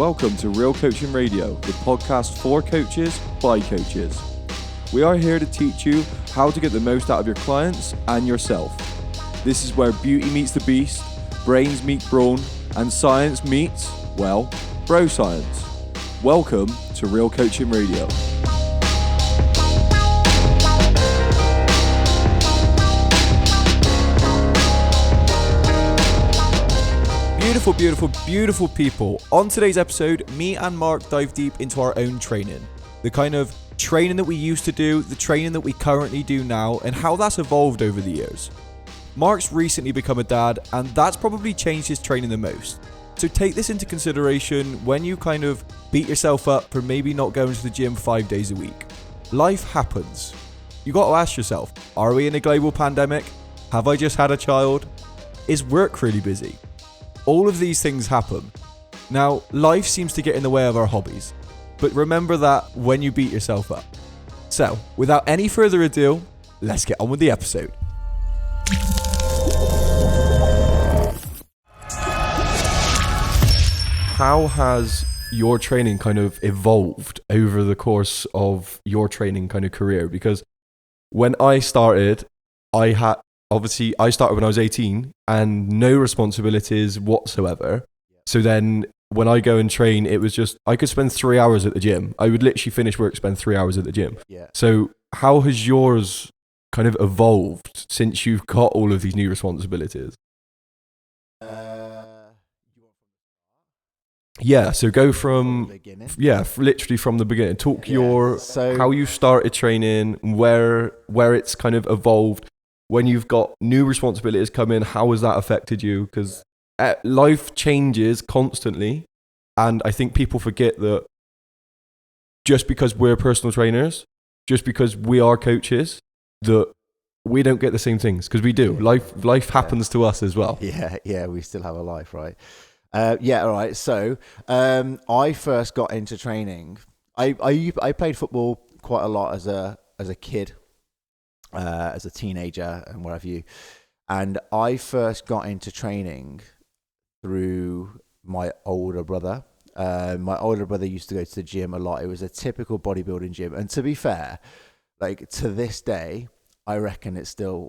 Welcome to Real Coaching Radio, the podcast for coaches by coaches. We are here to teach you how to get the most out of your clients and yourself. This is where beauty meets the beast, brains meet brawn, and science meets, well, bro science. Welcome to Real Coaching Radio. Beautiful, beautiful, beautiful people. On today's episode, me and Mark dive deep into our own training. The kind of training that we used to do, the training that we currently do now, and how that's evolved over the years. Mark's recently become a dad, and that's probably changed his training the most. So take this into consideration when you kind of beat yourself up for maybe not going to the gym 5 days a week. Life happens. You got to ask yourself, are we in a global pandemic? Have I just had a child? Is work really busy? All of these things happen. Now, life seems to get in the way of our hobbies, but remember that when you beat yourself up. So, without any further ado, let's get on with the episode. How has your training kind of evolved over the course of your training kind of career? Because when I started, I started when I was 18 and no responsibilities whatsoever. So then when I go and train, it was just, I could spend 3 hours at the gym. I would literally finish work, spend 3 hours at the gym. Yeah. So how has yours kind of evolved since you've got all of these new responsibilities? Yeah, so go from literally from the beginning. Talk how you started training, where it's kind of evolved. When you've got new responsibilities come in, how has that affected you? Because life changes constantly. And I think people forget that just because we're personal trainers, just because we are coaches, that we don't get the same things. Because we do. Life happens to us as well. Yeah, we still have a life, right? All right. So I first got into training. I played football quite a lot as a kid. As a teenager and what have you. And I first got into training through my older brother. My older brother used to go to the gym a lot. It was a typical bodybuilding gym. And to be fair, like to this day, I reckon it's still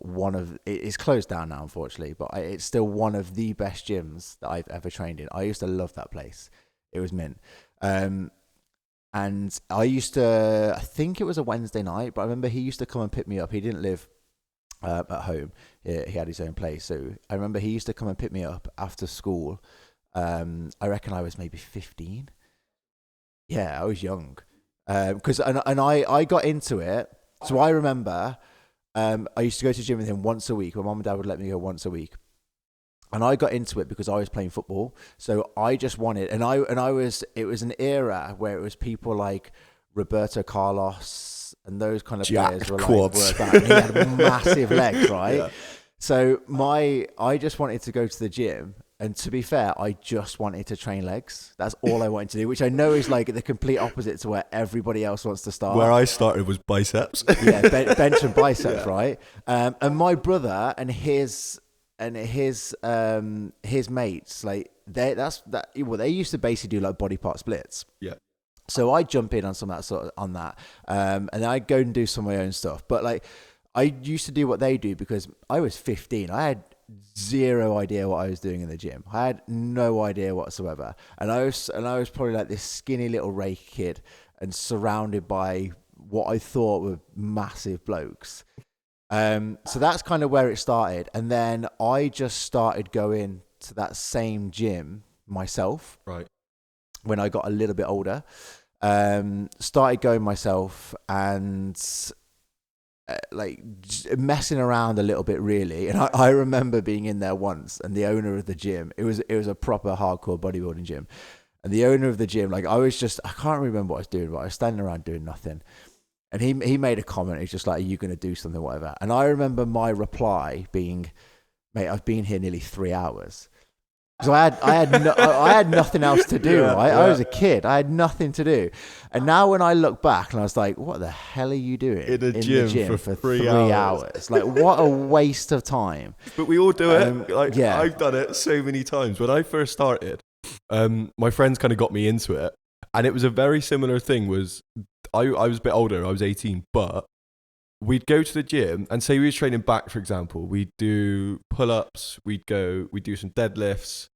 it's closed down now, unfortunately, but it's still one of the best gyms that I've ever trained in. I used to love that place. It was mint. And I think it was a Wednesday night, but I remember he used to come and pick me up. He didn't live at home. He had his own place. So I remember he used to come and pick me up after school. I reckon I was maybe 15. Yeah, I was young. I got into it. So I remember I used to go to the gym with him once a week. My mum and dad would let me go once a week. And I got into it because I was playing football. So I just wanted, it was an era where it was people like Roberto Carlos and those kind of players were he had massive legs, right? Yeah. So I just wanted to go to the gym. And to be fair, I just wanted to train legs. That's all I wanted to do, which I know is like the complete opposite to where everybody else wants to start. Where I started was biceps. Yeah, bench and biceps, right? And my brother and his mates, like they used to basically do like body part splits. Yeah. So I jump in on some of that and then I go and do some of my own stuff. But like I used to do what they do because I was 15. I had zero idea what I was doing in the gym. I had no idea whatsoever. And I was probably like this skinny little rake kid and surrounded by what I thought were massive blokes. So that's kind of where it started. And then I just started going to that same gym myself. Right. When I got a little bit older, started going myself and like messing around a little bit really. And I remember being in there once and the owner of the gym, it was a proper hardcore bodybuilding gym. And the owner of the gym, like I can't remember what I was doing, but I was standing around doing nothing. And he made a comment. He's just like, "Are you going to do something, whatever?" And I remember my reply being, "Mate, I've been here nearly 3 hours." So I had nothing else to do, right? Yeah. I was a kid. I had nothing to do. And now when I look back and I was like, what the hell are you doing in the gym for 3 hours? Like, what a waste of time. But we all do it. I've done it so many times. When I first started, my friends kind of got me into it, and it was a very similar thing. Was I was a bit older, I was 18, but we'd go to the gym and say we were training back, for example. We'd do pull-ups, we'd do some deadlifts,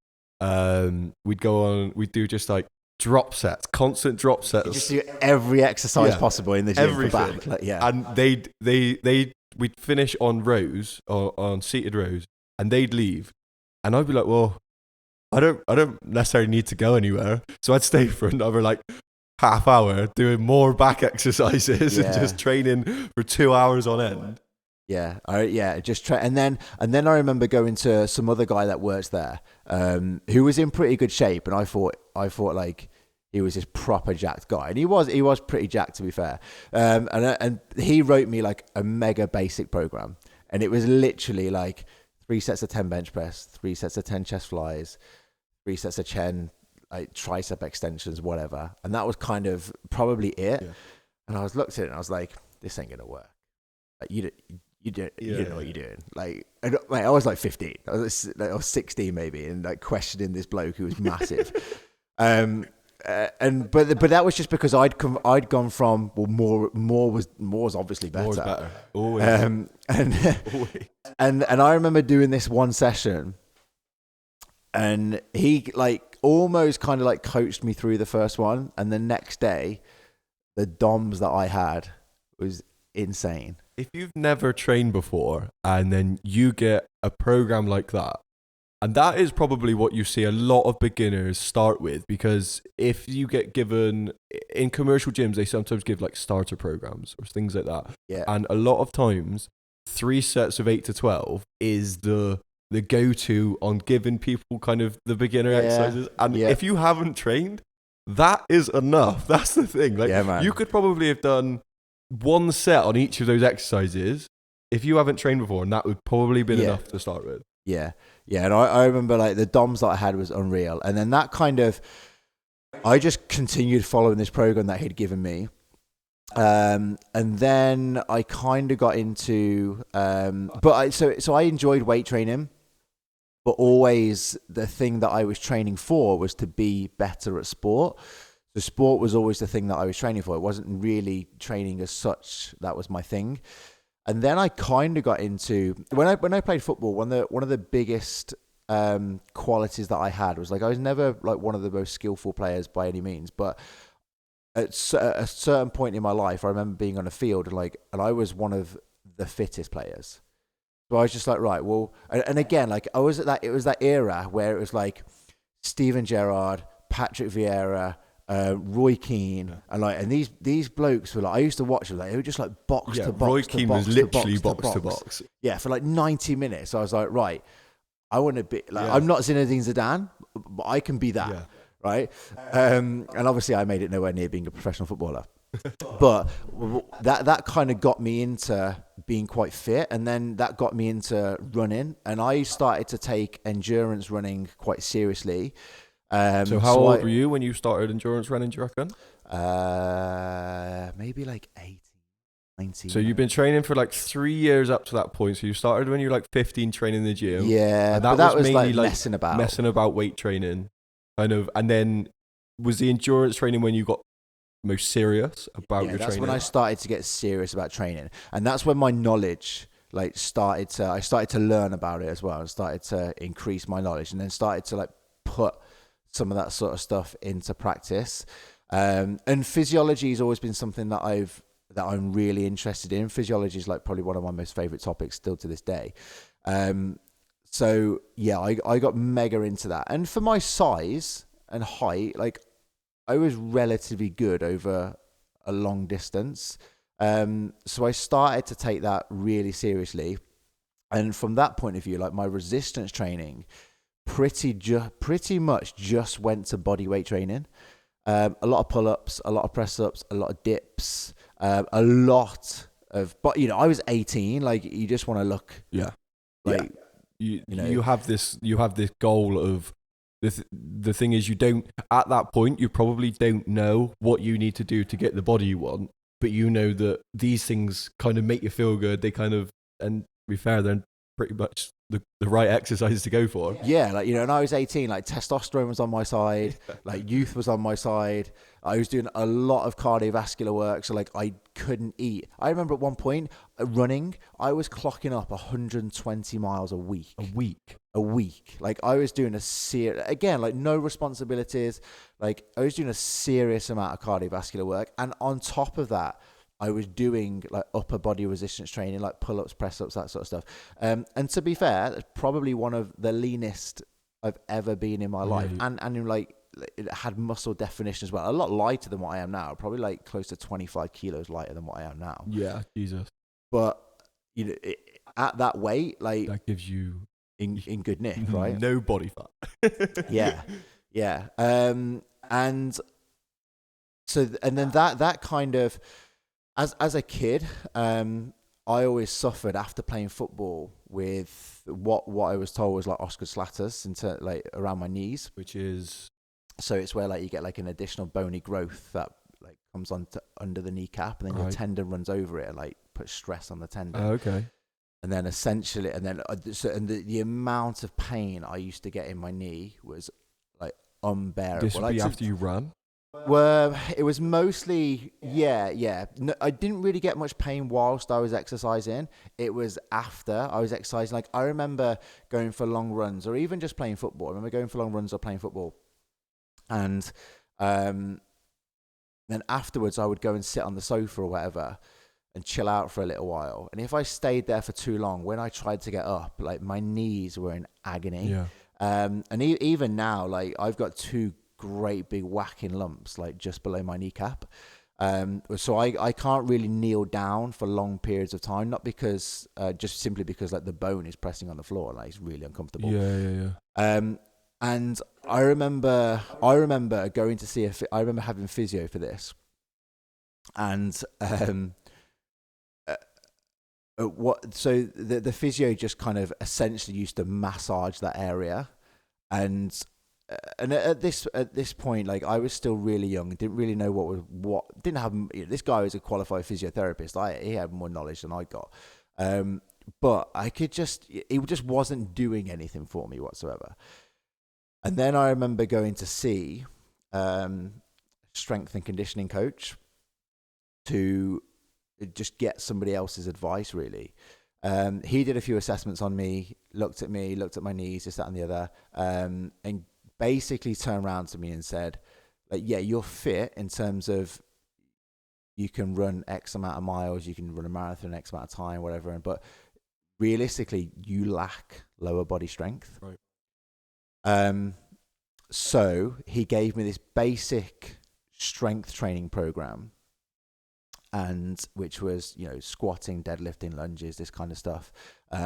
we'd do just like drop sets, constant drop sets. You just do every exercise possible in the gym everything. for back. And we'd finish on rows, or on seated rows, and they'd leave, and I'd be like, well, I don't necessarily need to go anywhere, so I'd stay for another like half hour doing more back exercises and just training for 2 hours on end. Just try. And then I remember going to some other guy that works there, who was in pretty good shape, and I thought like he was this proper jacked guy, and he was pretty jacked, to be fair. And he wrote me like a mega basic program, and it was literally like 3 sets of 10 bench press, 3 sets of 10 chest flies, 3 sets of 10 like tricep extensions, whatever. And that was kind of probably it. Yeah. And I looked at it and I was like, this ain't gonna work. Like, you don't know what you're doing. Like, I was like 15. I was 16 maybe, and like questioning this bloke who was massive. But that was just because I'd gone from, well, more was obviously better. More was better. Always. And I remember doing this one session, and he like almost kind of like coached me through the first one, and the next day, the DOMs that I had was insane. If you've never trained before and then you get a program like that, and that is probably what you see a lot of beginners start with, because if you get given, in commercial gyms, they sometimes give like starter programs or things like that. Yeah. And a lot of times 3 sets of 8 to 12 is the go-to on giving people kind of the beginner exercises. And if you haven't trained, that is enough. That's the thing. Like, you could probably have done 1 set on each of those exercises if you haven't trained before, and that would probably been enough to start with. Yeah. And I remember like the DOMs that I had was unreal. And then that kind of, I just continued following this program that he'd given me. And then I kind of got into, so I enjoyed weight training, but always the thing that I was training for was to be better at sport. So sport was always the thing that I was training for. It wasn't really training as such. That was my thing. And then I kind of got into, when I played football, one of the biggest qualities that I had was like, I was never like one of the most skillful players by any means, but at a certain point in my life, I remember being on a field and I was one of the fittest players. So I was just like, right, well, and again, like it was that era where it was like Steven Gerrard, Patrick Vieira, Roy Keane, and these blokes were like, I used to watch them, like they were just like box to box. Roy Keane was literally box to box. Yeah, for like 90 minutes. So I was like, right, I want to be like, I'm not Zinedine Zidane, but I can be that, right? And obviously, I made it nowhere near being a professional footballer. But that kind of got me into being quite fit, and then that got me into running, and I started to take endurance running quite seriously. So how old were you when you started endurance running, do you reckon? Maybe like 18, 19. So you've been training for like 3 years up to that point. So you started when you were like 15 training in the gym. Yeah, and that was mainly like messing about weight training, kind of. And then was the endurance training when you got most serious about your training? That's when I started to get serious about training, and that's when my knowledge I started to learn about it as well, and started to increase my knowledge, and then started to like put some of that sort of stuff into practice. And physiology has always been something that I'm really interested in. Physiology is like probably one of my most favorite topics still to this day. So yeah, I got mega into that. And for my size and height, like I was relatively good over a long distance. So I started to take that really seriously. And from that point of view, like my resistance training pretty much just went to body weight training. A lot of pull-ups, a lot of press-ups, a lot of dips, a lot of, but you know, I was 18, like you just want to look. Yeah. Like, you have this goal of, the thing is, you don't, at that point, you probably don't know what you need to do to get the body you want, but you know that these things kind of make you feel good. They kind of, and to be fair, they're pretty much the right exercise to go for. Yeah, like, and I was 18, like testosterone was on my side, like youth was on my side. I was doing a lot of cardiovascular work, so like I couldn't eat. I remember at one point running, I was clocking up 120 miles a week. A week. Like I was doing again, like no responsibilities. Like I was doing a serious amount of cardiovascular work. And on top of that, I was doing like upper body resistance training, like pull-ups, press-ups, that sort of stuff. And to be fair, that's probably one of the leanest I've ever been in my life. And like it had muscle definition as well. A lot lighter than what I am now. Probably like close to 25 kilos lighter than what I am now. Yeah, Jesus. But at that weight, like that gives you in good nick, right? No body fat. yeah. And so, and then that kind of, as a kid, I always suffered after playing football with what I was told was like Oscar Slatters into like around my knees, which is, so it's where like you get like an additional bony growth that like comes on to under the kneecap, and then your tendon runs over it and like puts stress on the tendon. Oh, okay. And then essentially, and the amount of pain I used to get in my knee was like unbearable. This would be after you ran? Well, it was mostly, yeah. No, I didn't really get much pain whilst I was exercising. It was after I was exercising. Like I remember going for long runs, or even just playing football. I remember going for long runs or playing football, and then afterwards I would go and sit on the sofa or whatever and chill out for a little while. And if I stayed there for too long, when I tried to get up, like my knees were in agony. Yeah. And even now, like I've got two great big whacking lumps like just below my kneecap, so I can't really kneel down for long periods of time, not because just simply because like the bone is pressing on the floor, like it's really uncomfortable. And I remember going to see I remember having physio for this, and so the physio just kind of essentially used to massage that area, and at this point, like I was still really young, didn't really know what didn't have. This guy was a qualified physiotherapist. He had more knowledge than I got, but I could it just wasn't doing anything for me whatsoever. And then I remember going to see strength and conditioning coach to just get somebody else's advice, really. He did a few assessments on me, looked at my knees, this, that, and the other, and basically turned around to me and said, like, yeah, you're fit in terms of you can run X amount of miles, you can run a marathon X amount of time, whatever, but realistically, you lack lower body strength. Right. So he gave me this basic strength training program, and which was, squatting, deadlifting, lunges, this kind of stuff.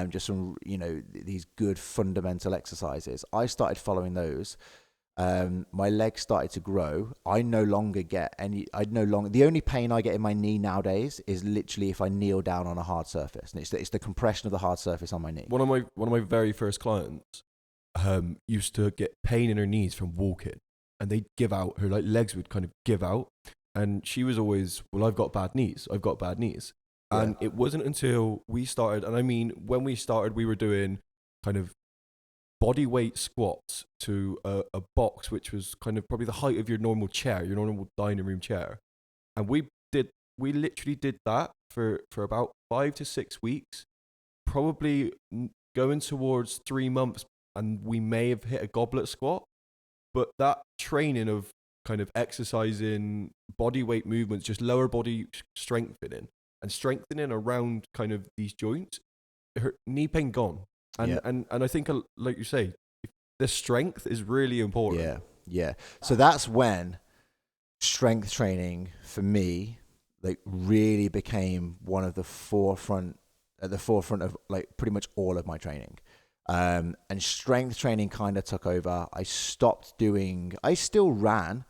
Just some, these good fundamental exercises. I started following those. My legs started to grow. The only pain I get in my knee nowadays is literally if I kneel down on a hard surface. And it's the compression of the hard surface on my knee. One of my very first clients used to get pain in her knees from walking, and they'd give out, her like legs would kind of give out. And she was always, well, I've got bad knees. And it wasn't until we started, and I mean, when we started, we were doing kind of body weight squats to a box, which was kind of probably the height of your normal chair, your normal dining room chair. And we literally did that for about 5 to 6 weeks, probably going towards 3 months, and we may have hit a goblet squat. But that training of kind of exercising body weight movements, just lower body strengthening around kind of these joints, her knee pain gone. And I think, like you say, the strength is really important. Yeah. So that's when strength training for me like really became one of the forefront of like pretty much all of my training. And strength training kind of took over. I still ran,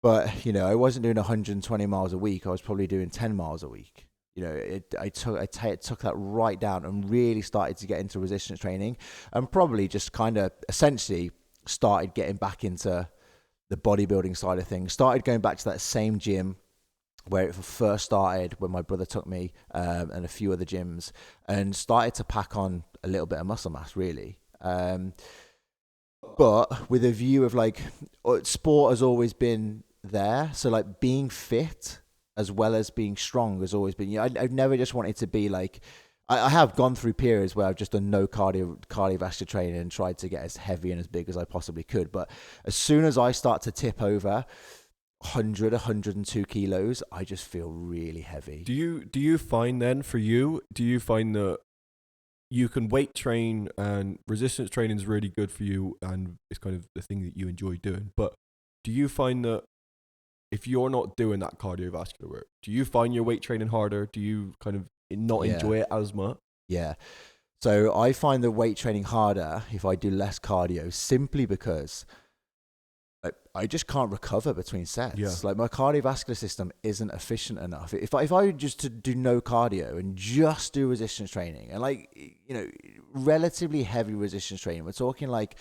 but I wasn't doing 120 miles a week. I was probably doing 10 miles a week. I took that right down and really started to get into resistance training, and probably just kind of essentially started getting back into the bodybuilding side of things. Started going back to that same gym where it first started when my brother took me, and a few other gyms, and started to pack on a little bit of muscle mass, really. But with a view of like, sport has always been there. So like being fit as well as being strong has always been, I've never just wanted to be like, I have gone through periods where I've just done no cardiovascular training and tried to get as heavy and as big as I possibly could. But as soon as I start to tip over 102 kilos, I just feel really heavy. Do you find then for you, do you find that you can weight train and resistance training is really good for you and it's kind of the thing that you enjoy doing, but do you find that if you're not doing that cardiovascular work, do you find your weight training harder? Do you kind of not enjoy it as much? Yeah. So I find the weight training harder if I do less cardio, simply because I just can't recover between sets. Yeah. Like my cardiovascular system isn't efficient enough. If I just to do no cardio and just do resistance training and relatively heavy resistance training, we're talking like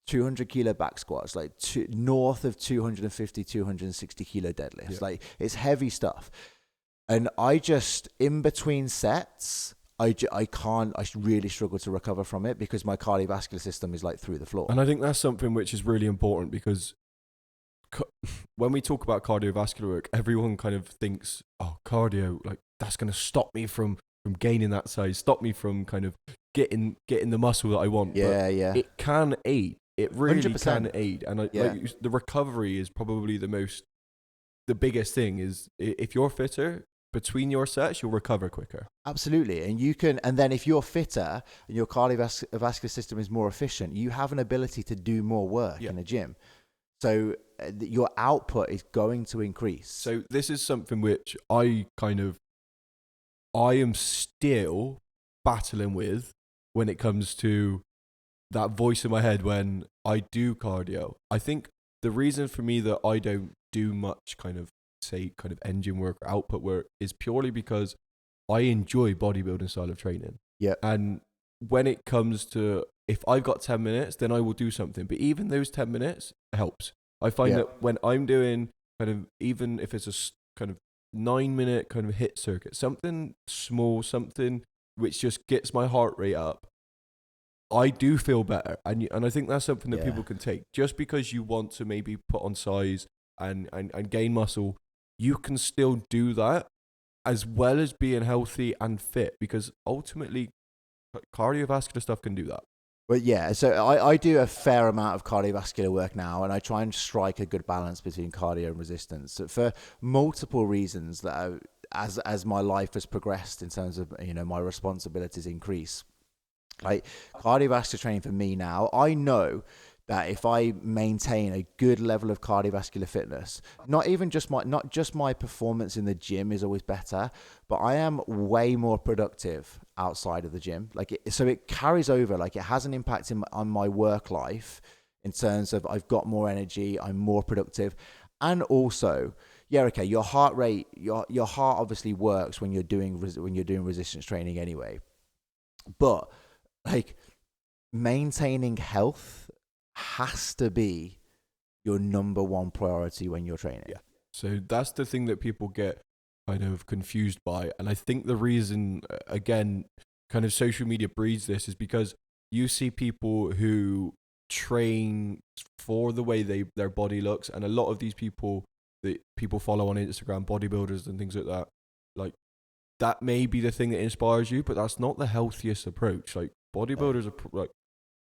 200 kilo back squats, like north of 250, 260 kilo deadlifts. Yeah. Like it's heavy stuff. And I just, in between sets, I really struggle to recover from it because my cardiovascular system is like through the floor. And I think that's something which is really important because when we talk about cardiovascular work, everyone kind of thinks, oh, cardio, like that's going to stop me from gaining that size, stop me from kind of getting the muscle that I want. Yeah, but yeah. It can aid. It really 100%. can aid. And the recovery is probably the biggest thing is if you're fitter, between your sets, you'll recover quicker. Absolutely. And then if you're fitter and your cardiovascular system is more efficient, you have an ability to do more work in the gym. So your output is going to increase. So this is something which I am still battling with when it comes to that voice in my head when I do cardio. I think the reason for me that I don't do much kind of engine work or output work is purely because I enjoy bodybuilding style of training. Yeah. And when it comes to, if I've got 10 minutes, then I will do something. But even those 10 minutes helps. I find that when I'm doing kind of, even if it's a kind of 9-minute kind of hit circuit, something small, something which just gets my heart rate up, I do feel better. And I think that's something that people can take. Just because you want to maybe put on size and gain muscle, you can still do that as well as being healthy and fit, because ultimately cardiovascular stuff can do that. Well, yeah, so I do a fair amount of cardiovascular work now, and I try and strike a good balance between cardio and resistance for multiple reasons that as my life has progressed in terms of, my responsibilities increase. Like cardiovascular training for me now, I know that if I maintain a good level of cardiovascular fitness, not just my performance in the gym is always better, but I am way more productive outside of the gym. So it carries over, like it has an impact on my work life in terms of I've got more energy, I'm more productive, and also, your heart rate, your heart obviously works when you're doing resistance training anyway, but like maintaining health has to be your number one priority when you're training. Yeah. So that's the thing that people get kind of confused by. And I think the reason, again, kind of social media breeds this is because you see people who train for the way their body looks. And a lot of these people that people follow on Instagram, bodybuilders and things like that may be the thing that inspires you, but that's not the healthiest approach. Like bodybuilders are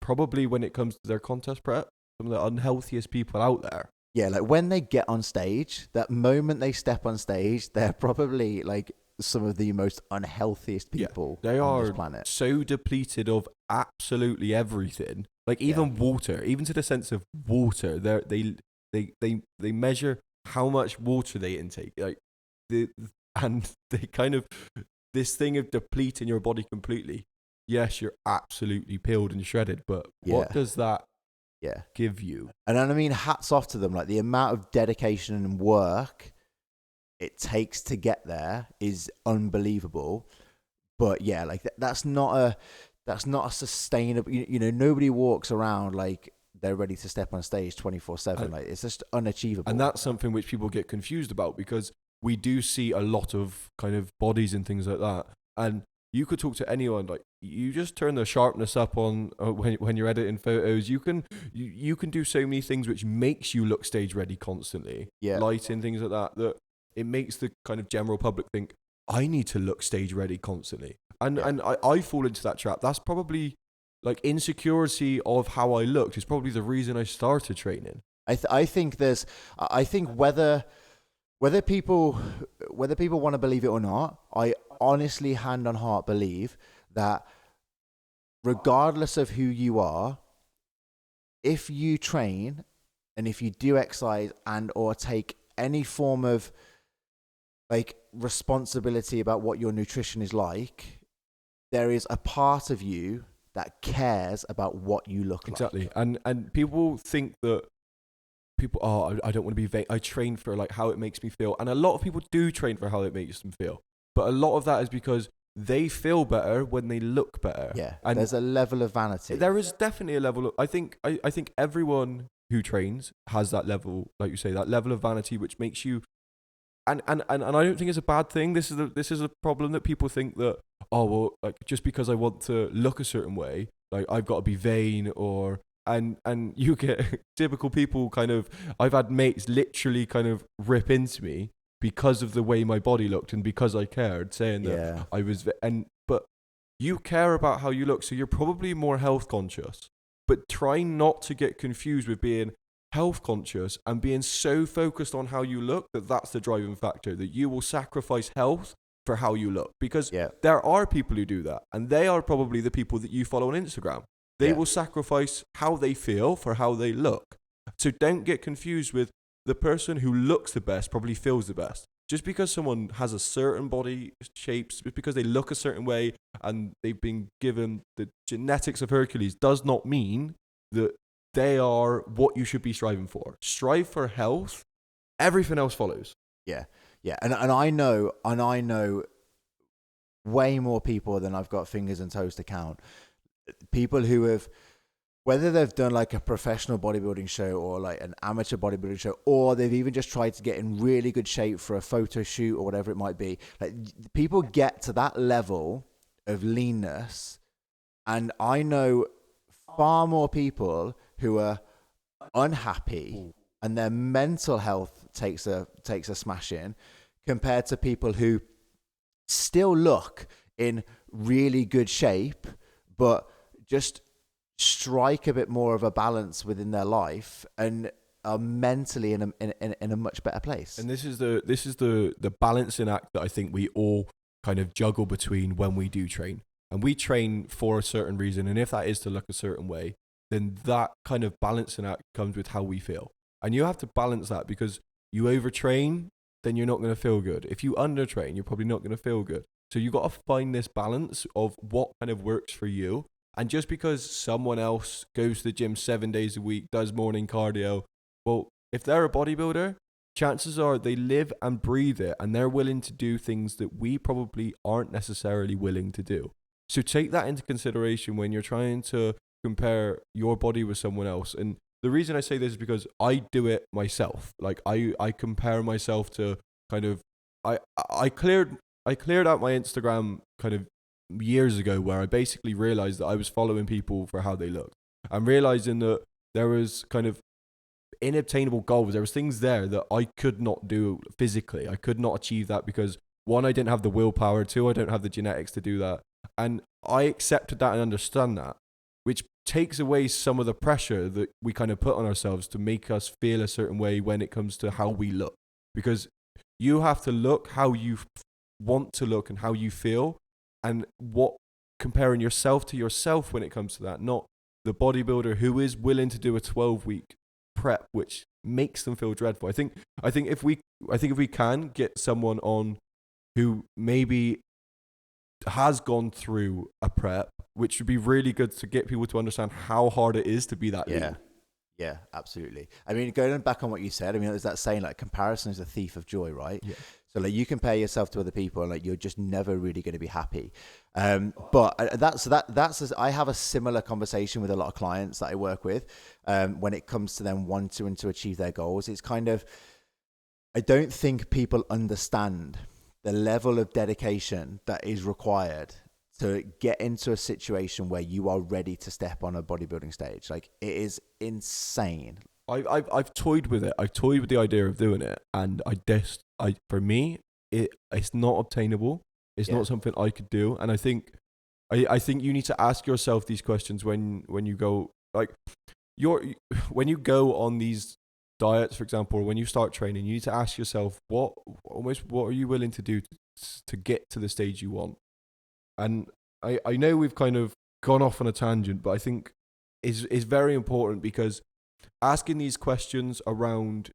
probably, when it comes to their contest prep, some of the unhealthiest people out there. Yeah, like when they get on stage, that moment they step on stage, they're probably like some of the most unhealthiest people on this planet. So depleted of absolutely everything. Like even water, even to the sense of water, they measure how much water they intake. And they kind of, this thing of depleting your body completely. Yes, you're absolutely peeled and shredded, but what does that give you? And I mean, hats off to them. Like the amount of dedication and work it takes to get there is unbelievable. But yeah, like that's not a sustainable. Nobody walks around like they're ready to step on stage 24/7. Like it's just unachievable. And that's something which people get confused about, because we do see a lot of kind of bodies and things like that, and you could talk to anyone, like you just turn the sharpness up on when you're editing photos. You can do so many things which makes you look stage ready constantly. Yeah. Lighting, things like that. That it makes the kind of general public think, I need to look stage ready constantly. And I fall into that trap. That's probably like insecurity of how I looked is probably the reason I started training. I think whether people want to believe it or not, I honestly, hand on heart, believe that regardless of who you are, if you train and if you do exercise and or take any form of like responsibility about what your nutrition is like, there is a part of you that cares about what you look like. Exactly. And people think that I don't want to be vain. I train for like how it makes me feel. And a lot of people do train for how it makes them feel. But a lot of that is because they feel better when they look better. Yeah. And there's a level of vanity. There is definitely a level of, I think everyone who trains has that level, like you say, that level of vanity which makes you and I don't think it's a bad thing. This is a problem that people think that, oh well, like just because I want to look a certain way, like I've got to be vain or and you get typical people kind of, I've had mates literally kind of rip into me because of the way my body looked and because I cared, saying that I was, but you care about how you look, so you're probably more health conscious, but try not to get confused with being health conscious and being so focused on how you look that that's the driving factor, that you will sacrifice health for how you look, because there are people who do that, and they are probably the people that you follow on Instagram. They will sacrifice how they feel for how they look. So don't get confused with the person who looks the best probably feels the best. Just because someone has a certain body shapes, just because they look a certain way and they've been given the genetics of Hercules, does not mean that they are what you should be striving for. Strive for health. Everything else follows. Yeah. And I know way more people than I've got fingers and toes to count. People who have, whether they've done like a professional bodybuilding show or like an amateur bodybuilding show, or they've even just tried to get in really good shape for a photo shoot or whatever it might be. Like, people get to that level of leanness, and I know far more people who are unhappy and their mental health takes a smash in, compared to people who still look in really good shape but just strike a bit more of a balance within their life and are mentally in a much better place. And this is the balancing act that I think we all kind of juggle between when we do train. And we train for a certain reason, and if that is to look a certain way, then that kind of balancing act comes with how we feel. And you have to balance that, because you overtrain, then you're not going to feel good. If you undertrain, you're probably not going to feel good. So you got to find this balance of what kind of works for you. And just because someone else goes to the gym 7 days a week, does morning cardio, well, if they're a bodybuilder, chances are they live and breathe it, and they're willing to do things that we probably aren't necessarily willing to do. So take that into consideration when you're trying to compare your body with someone else. And the reason I say this is because I do it myself. Like I compare myself to kind of, I cleared out my Instagram kind of years ago, where I basically realized that I was following people for how they looked. I'm realizing that there was kind of inobtainable goals. There was things there that I could not do physically. I could not achieve that because, one, I didn't have the willpower, two, I don't have the genetics to do that. And I accepted that and understand that, which takes away some of the pressure that we kind of put on ourselves to make us feel a certain way when it comes to how we look. Because you have to look how you want to look and how you feel, and what comparing yourself to yourself when it comes to that, not the bodybuilder who is willing to do a 12-week prep, which makes them feel dreadful. I think if we can get someone on who maybe has gone through a prep, which would be really good to get people to understand how hard it is to be that lean. Yeah, absolutely. I mean, going back on what you said, I mean, there's that saying, like, comparison is a thief of joy, right? Yeah. So, like, you compare yourself to other people, and like, you're just never really going to be happy. But that's I have a similar conversation with a lot of clients that I work with when it comes to them wanting to achieve their goals. It's kind of, I don't think people understand the level of dedication that is required to get into a situation where you are ready to step on a bodybuilding stage. Like, it is insane. I've toyed with it. I've toyed with the idea of doing it, and for me, it's not obtainable. It's not something I could do, and I think you need to ask yourself these questions when you go, like, when you go on these diets, for example, or when you start training, you need to ask yourself what are you willing to do to get to the stage you want. And I know we've kind of gone off on a tangent, but I think is very important, because asking these questions around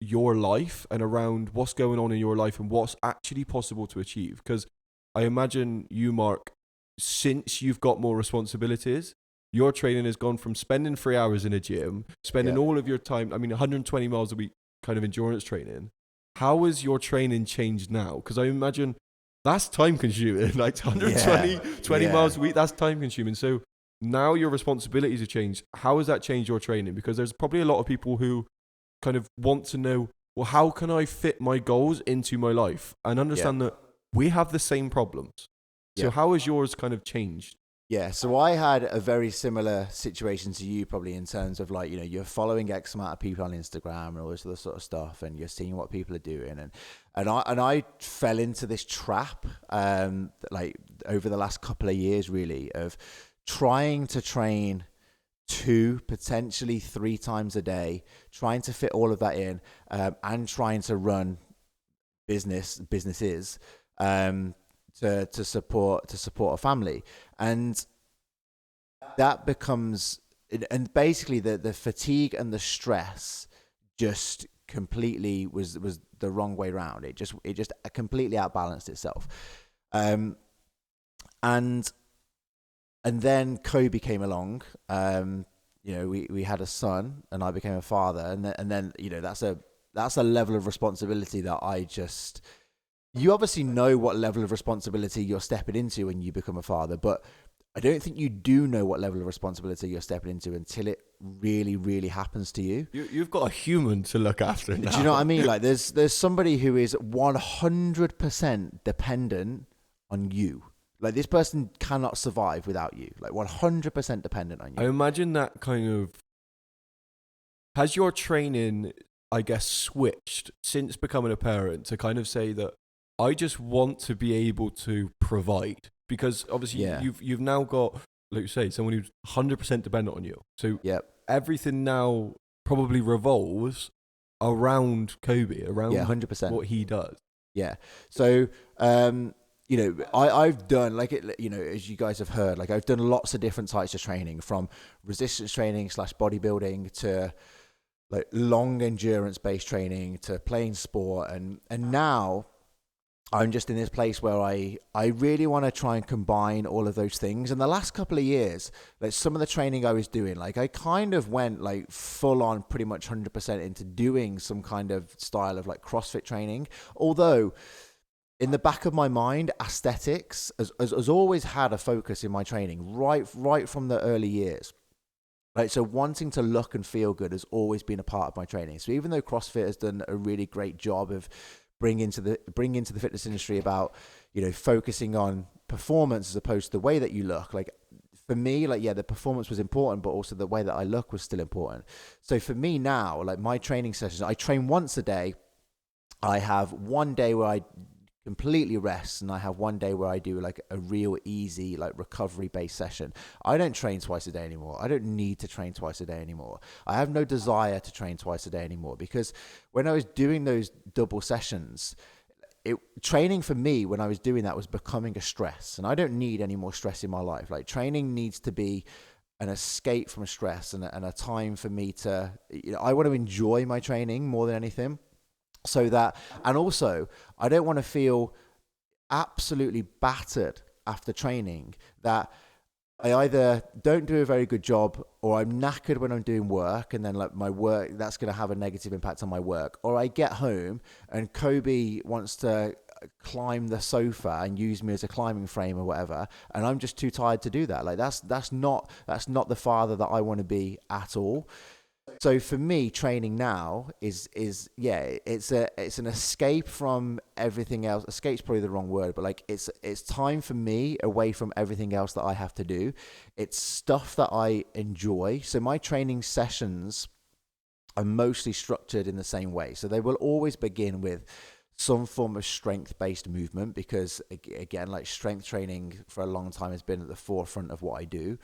your life and around what's going on in your life and what's actually possible to achieve. Because I imagine you, Mark, since you've got more responsibilities, your training has gone from spending 3 hours in a gym, spending all of your time, 120 miles a week kind of endurance training. How has your training changed now? Because I imagine that's time consuming, like 120 miles a week, that's time consuming. So now your responsibilities have changed. How has that changed your training? Because there's probably a lot of people who kind of want to know, well, how can I fit my goals into my life? And understand that we have the same problems. So how has yours kind of changed? Yeah, so I had a very similar situation to you, probably, in terms of, like, you're following X amount of people on Instagram and all this other sort of stuff, and you're seeing what people are doing, and I fell into this trap, like, over the last couple of years, really, of trying to train 2, potentially 3 times a day, trying to fit all of that in, and trying to run businesses. To support a family, and that becomes, and basically the fatigue and the stress just completely was the wrong way around. It just completely outbalanced itself, and then Kobe came along. We had a son, and I became a father, and then that's a level of responsibility that you obviously know what level of responsibility you're stepping into when you become a father, but I don't think you do know what level of responsibility you're stepping into until it really, really happens to you. You've got a human to look after now. Do you know what I mean? Like, there's somebody who is 100% dependent on you. Like, this person cannot survive without you. Like, 100% dependent on you. I imagine that kind of... Has your training, I guess, switched since becoming a parent to kind of say that I just want to be able to provide? Because obviously you've now got, like you say, someone who's 100% dependent on you. So everything now probably revolves around Kobe, around 100%. what he does. Yeah. So, I've done, like, as you guys have heard, like, I've done lots of different types of training, from resistance training / bodybuilding to, like, long endurance based training to playing sport. And now I'm just in this place where I really want to try and combine all of those things. And the last couple of years, like, some of the training I was doing, like, I kind of went, like, full on pretty much 100% into doing some kind of style of, like, CrossFit training. Although in the back of my mind, aesthetics has always had a focus in my training, right from the early years. Right, so wanting to look and feel good has always been a part of my training. So even though CrossFit has done a really great job of bring into the fitness industry about, focusing on performance as opposed to the way that you look, like, for me, like, the performance was important, but also the way that I look was still important. So for me now, like, my training sessions, I train once a day. I have one day where I completely rest, and I have one day where I do, like, a real easy, like, recovery based session. I don't train twice a day anymore. I don't need to train twice a day anymore. I have no desire to train twice a day anymore, because when I was doing those double sessions, training for me, when I was doing that, was becoming a stress, and I don't need any more stress in my life. Like, training needs to be an escape from stress and a time for me to, I want to enjoy my training more than anything. So that, and also, I don't want to feel absolutely battered after training, that I either don't do a very good job, or I'm knackered when I'm doing work, and then, like, my work, that's going to have a negative impact on my work. Or I get home and Kobe wants to climb the sofa and use me as a climbing frame or whatever, and I'm just too tired to do that. Like, that's not the father that I want to be at all. So for me, training now is it's an escape from everything else. Escape's probably the wrong word, but like it's time for me away from everything else that I have to do. It's stuff that I enjoy. So my training sessions are mostly structured in the same way. So they will always begin with some form of strength-based movement, because again, like strength training for a long time has been at the forefront of what I do.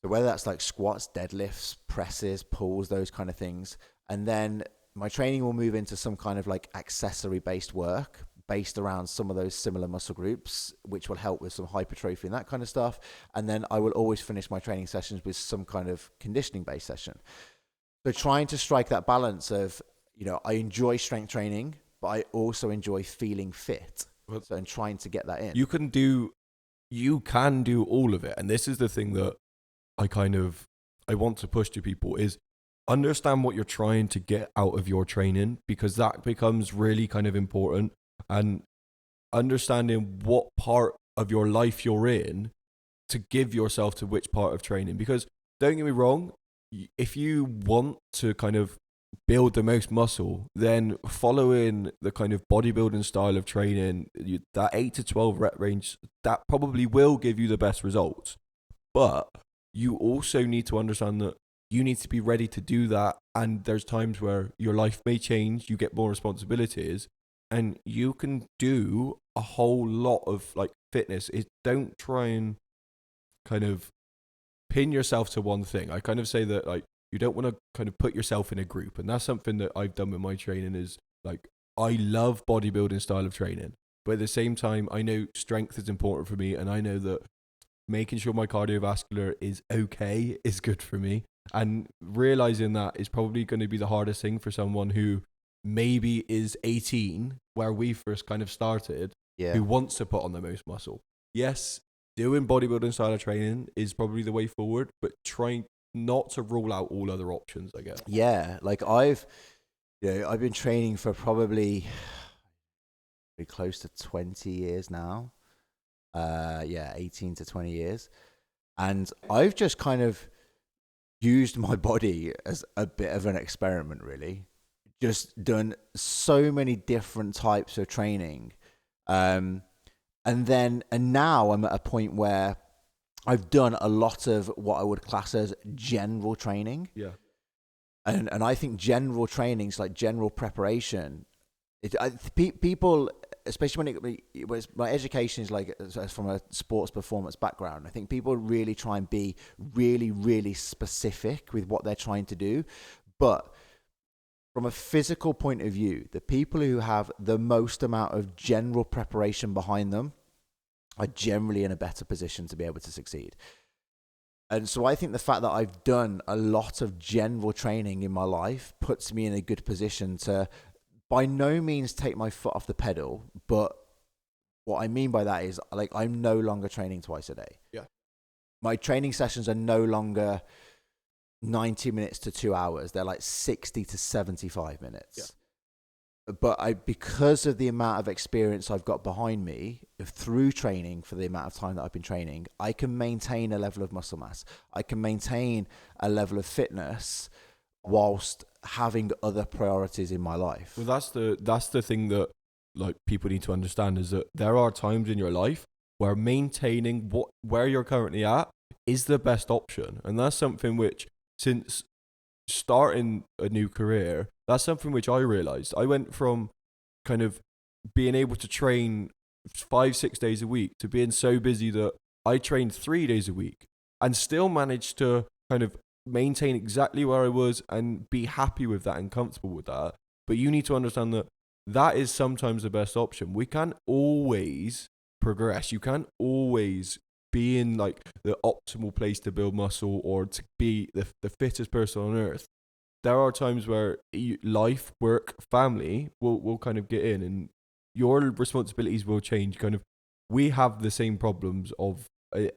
So whether that's like squats, deadlifts, presses, pulls, those kind of things. And then my training will move into some kind of like accessory based work based around some of those similar muscle groups, which will help with some hypertrophy and that kind of stuff. And then I will always finish my training sessions with some kind of conditioning based session. So trying to strike that balance of, I enjoy strength training, but I also enjoy feeling fit. So and trying to get that in. You can do all of it. And this is the thing that I want to push to people is understand what you're trying to get out of your training, because that becomes really kind of important, and understanding what part of your life you're in to give yourself to which part of training. Because don't get me wrong, if you want to kind of build the most muscle, then following the kind of bodybuilding style of training, that 8 to 12 rep range, that probably will give you the best results. But you also need to understand that you need to be ready to do that. And there's times where your life may change, you get more responsibilities, and you can do a whole lot of like fitness. Don't try and kind of pin yourself to one thing. I kind of say that like you don't want to kind of put yourself in a group. And that's something that I've done with my training is like, I love bodybuilding style of training, but at the same time, I know strength is important for me. And I know that making sure my cardiovascular is okay is good for me. And realizing that is probably going to be the hardest thing for someone who maybe is 18, where we first kind of started, who wants to put on the most muscle. Yes, doing bodybuilding style of training is probably the way forward, but trying not to rule out all other options, I guess. Yeah, like I've been training for probably close to 20 years now. 18 to 20 years. And I've just kind of used my body as a bit of an experiment, really. Just done so many different types of training. And now I'm at a point where I've done a lot of what I would class as general training. Yeah. And I think general training is like general preparation. People, especially when my education is like from a sports performance background, I think people really try and be really, really specific with what they're trying to do. But from a physical point of view, the people who have the most amount of general preparation behind them are generally in a better position to be able to succeed. And so I think the fact that I've done a lot of general training in my life puts me in a good position to by no means take my foot off the pedal, but what I mean by that is like I'm no longer training twice a day. Yeah. My training sessions are no longer 90 minutes to 2 hours. They're like 60 to 75 minutes. Yeah. But because of the amount of experience I've got behind me through training for the amount of time that I've been training, I can maintain a level of muscle mass. I can maintain a level of fitness whilst having other priorities in my life. Well, that's the thing that like people need to understand is that there are times in your life where maintaining where you're currently at is the best option. And that's something which, since starting a new career, that's something which I realized. I went from kind of being able to train 5-6 days a week to being so busy that I trained 3 days a week and still managed to kind of maintain exactly where I was and be happy with that and comfortable with that. But you need to understand that that is sometimes the best option. We can't always progress. You can't always be in like the optimal place to build muscle or to be the fittest person on earth. There are times where life, work, family will kind of get in, and your responsibilities will change. Kind of, we have the same problems of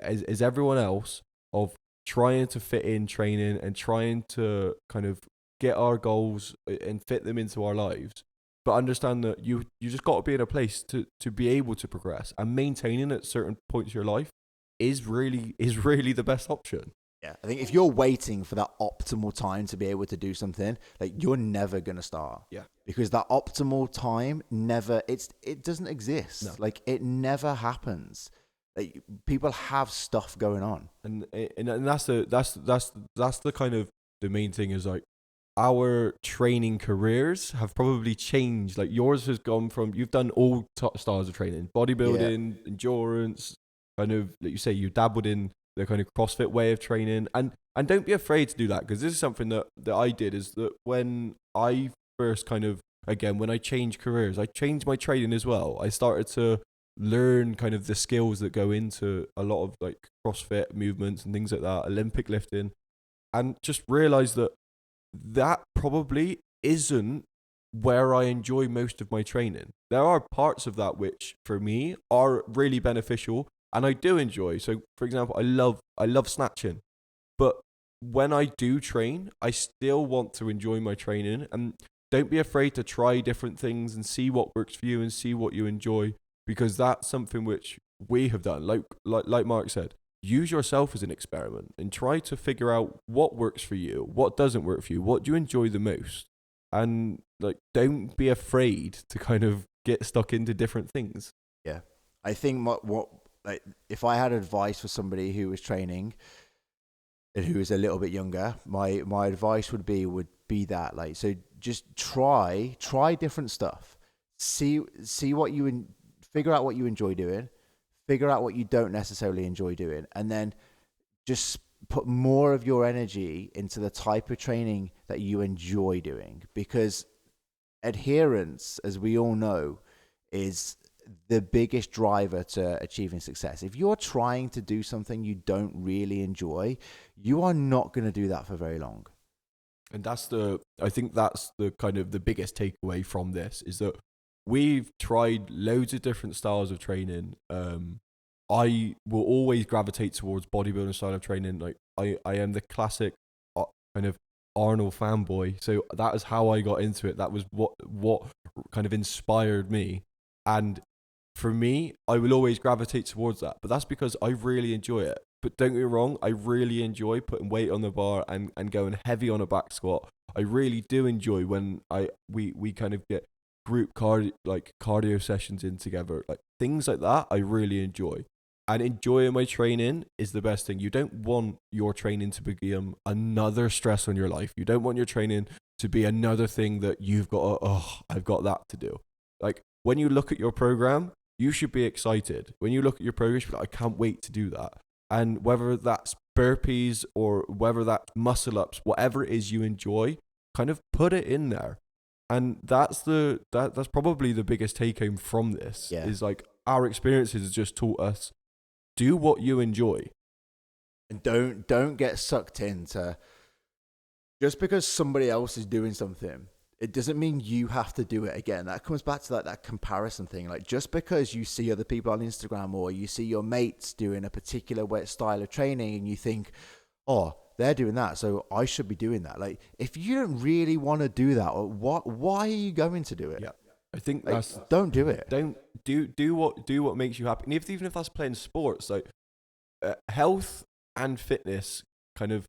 as everyone else of trying to fit in training and trying to kind of get our goals and fit them into our lives. But understand that you just got to be in a place to be able to progress, and maintaining at certain points of your life is really the best option. Yeah, I think if you're waiting for that optimal time to be able to do something, like you're never gonna start. Yeah. Because that optimal time it doesn't exist. No. Like it never happens. Like people have stuff going on. And that's the kind of the main thing is like our training careers have probably changed. Like yours has gone from, you've done all styles of training, bodybuilding, endurance, kind of, like you say, you dabbled in the kind of CrossFit way of training, and don't be afraid to do that, because this is something that I did, is that when I first kind of, again, when I changed careers, I changed my training as well. I started to learn kind of the skills that go into a lot of like CrossFit movements and things like that, Olympic lifting, and just realized that probably isn't where I enjoy most of my training. There are parts of that which for me are really beneficial and I do enjoy. So for example, I love snatching, but when I do train, I still want to enjoy my training, and don't be afraid to try different things and see what works for you and see what you enjoy, because that's something which we have done. Like Mark said, use yourself as an experiment and try to figure out what works for you, what doesn't work for you, what do you enjoy the most, and like don't be afraid to kind of get stuck into different things. Yeah, I think what like if I had advice for somebody who was training and who is a little bit younger, my advice would be that, like, so just try different stuff, see what figure out what you enjoy doing, figure out what you don't necessarily enjoy doing, and then just put more of your energy into the type of training that you enjoy doing, because adherence, as we all know, is the biggest driver to achieving success. If you're trying to do something you don't really enjoy, you are not going to do that for very long. And I think that's the kind of the biggest takeaway from this, is that we've tried loads of different styles of training. I will always gravitate towards bodybuilding style of training. Like I am the classic kind of Arnold fanboy. So that is how I got into it. That was what kind of inspired me. And for me, I will always gravitate towards that. But that's because I really enjoy it. But don't get me wrong, I really enjoy putting weight on the bar and going heavy on a back squat. I really do enjoy when we kind of get group cardio sessions in together. Like things like that, I really enjoy. And enjoying my training is the best thing. You don't want your training to become another stress on your life. You don't want your training to be another thing that you've got, I've got that to do. Like when you look at your program, you should be excited. When you look at your program, you should be like, I can't wait to do that. And whether that's burpees or whether that's muscle ups, whatever it is you enjoy, kind of put it in there. And that's probably the biggest take home from this, is like our experiences has just taught us, do what you enjoy. And don't get sucked into, just because somebody else is doing something, it doesn't mean you have to do it again. That comes back to that comparison thing. Like just because you see other people on Instagram or you see your mates doing a particular style of training and you think, oh, they're doing that, so I should be doing that. Like if you don't really want to do that, why are you going to do it? Yeah. I think like, don't do it. Don't do what makes you happy. And even if that's playing sports, like health and fitness, kind of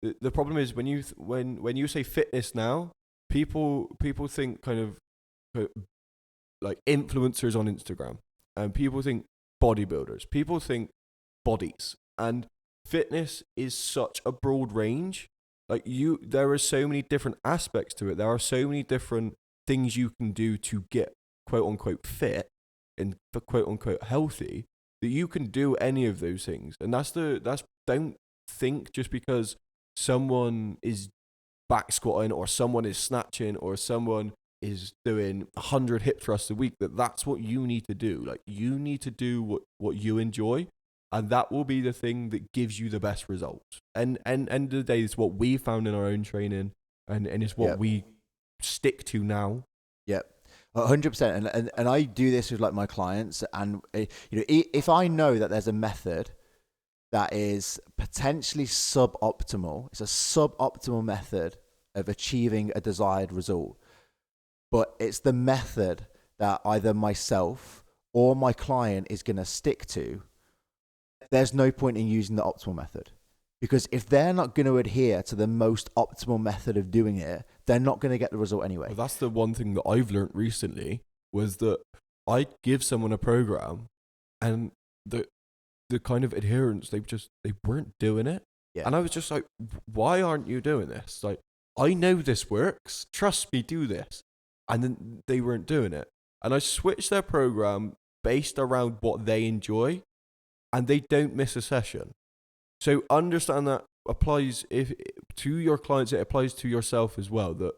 the problem is when you say fitness now, people think kind of like influencers on Instagram, and people think bodybuilders, people think bodies, and fitness is such a broad range. Like there are so many different aspects to it. There are so many different things you can do to get quote unquote fit and quote unquote healthy, that you can do any of those things. And that's don't think just because someone is back squatting or someone is snatching or someone is doing 100 hip thrusts a week that's what you need to do. Like you need to do what you enjoy, and that will be the thing that gives you the best results. And end of the day, it's what we found in our own training, and it's what we stick to now. Yep. 100%. And I do this with like my clients, and if I know that there's a method that is potentially suboptimal, it's a suboptimal method of achieving a desired result, but it's the method that either myself or my client is going to stick to, there's no point in using the optimal method. Because if they're not going to adhere to the most optimal method of doing it, they're not going to get the result anyway. Well, that's the one thing that I've learned recently, was that I give someone a program and the kind of adherence, they weren't doing it. Yeah. And I was just like, why aren't you doing this? Like, I know this works. Trust me, do this. And then they weren't doing it. And I switched their program based around what they enjoy, and they don't miss a session. So understand that applies to your clients, it applies to yourself as well, that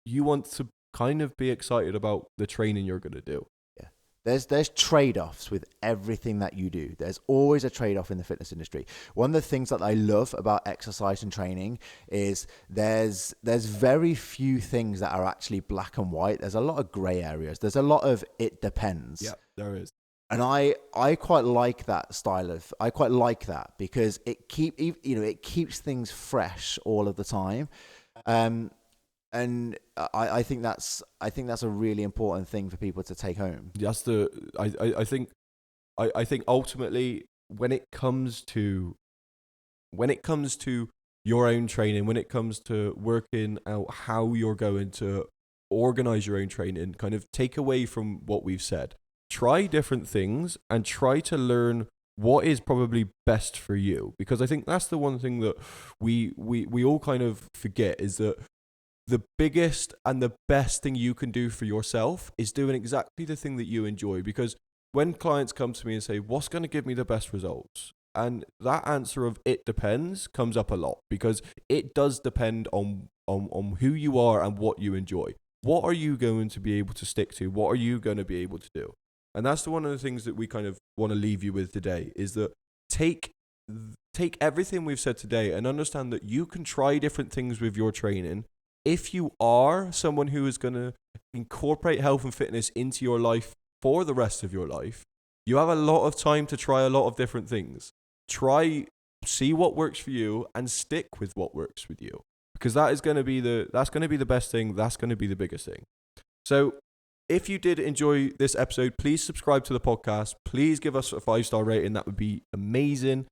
you want to kind of be excited about the training you're going to do. Yeah. There's trade-offs with everything that you do. There's always a trade-off in the fitness industry. One of the things that I love about exercise and training is there's very few things that are actually black and white. There's a lot of gray areas. There's a lot of it depends. Yeah, there is. And I quite like that style of, I quite like that because it keeps things fresh all of the time. And I think that's a really important thing for people to take home. That's I think ultimately when it comes to your own training, when it comes to working out how you're going to organize your own training, kind of take away from what we've said. Try different things and try to learn what is probably best for you. Because I think that's the one thing that we all kind of forget, is that the biggest and the best thing you can do for yourself is doing exactly the thing that you enjoy. Because when clients come to me and say, what's going to give me the best results? And that answer of it depends comes up a lot, because it does depend on who you are and what you enjoy. What are you going to be able to stick to? What are you going to be able to do? And that's one of the things that we kind of want to leave you with today, is that take everything we've said today and understand that you can try different things with your training. If you are someone who is going to incorporate health and fitness into your life for the rest of your life, you have a lot of time to try a lot of different things. See what works for you and stick with what works with you, because that's going to be the best thing. That's going to be the biggest thing. So if you did enjoy this episode, please subscribe to the podcast. Please give us a 5-star rating. That would be amazing.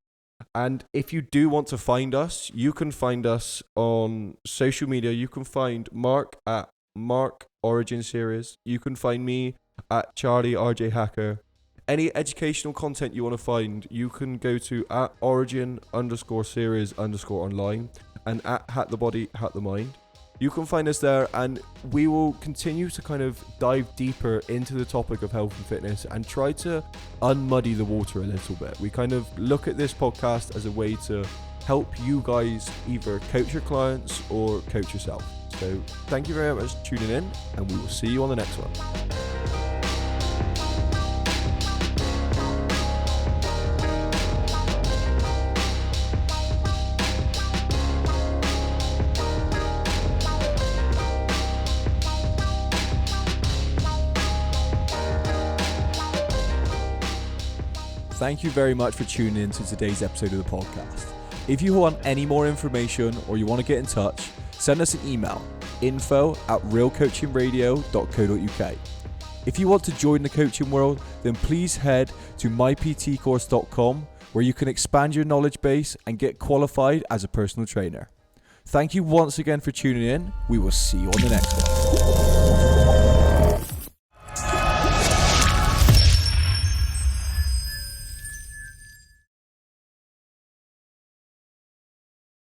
And if you do want to find us, you can find us on social media. You can find Mark at Mark Origin Series. You can find me at Charlie RJ Hacker. Any educational content you want to find, you can go to at origin_series_online and at Hack the Body, Hack the Mind. You can find us there, and we will continue to kind of dive deeper into the topic of health and fitness and try to unmuddy the water a little bit. We kind of look at this podcast as a way to help you guys either coach your clients or coach yourself. So thank you very much for tuning in, and we will see you on the next one. Thank you very much for tuning in to today's episode of the podcast. If you want any more information or you want to get in touch, send us an email, info@realcoachingradio.co.uk. If you want to join the coaching world, then please head to myptcourse.com, where you can expand your knowledge base and get qualified as a personal trainer. Thank you once again for tuning in. We will see you on the next one.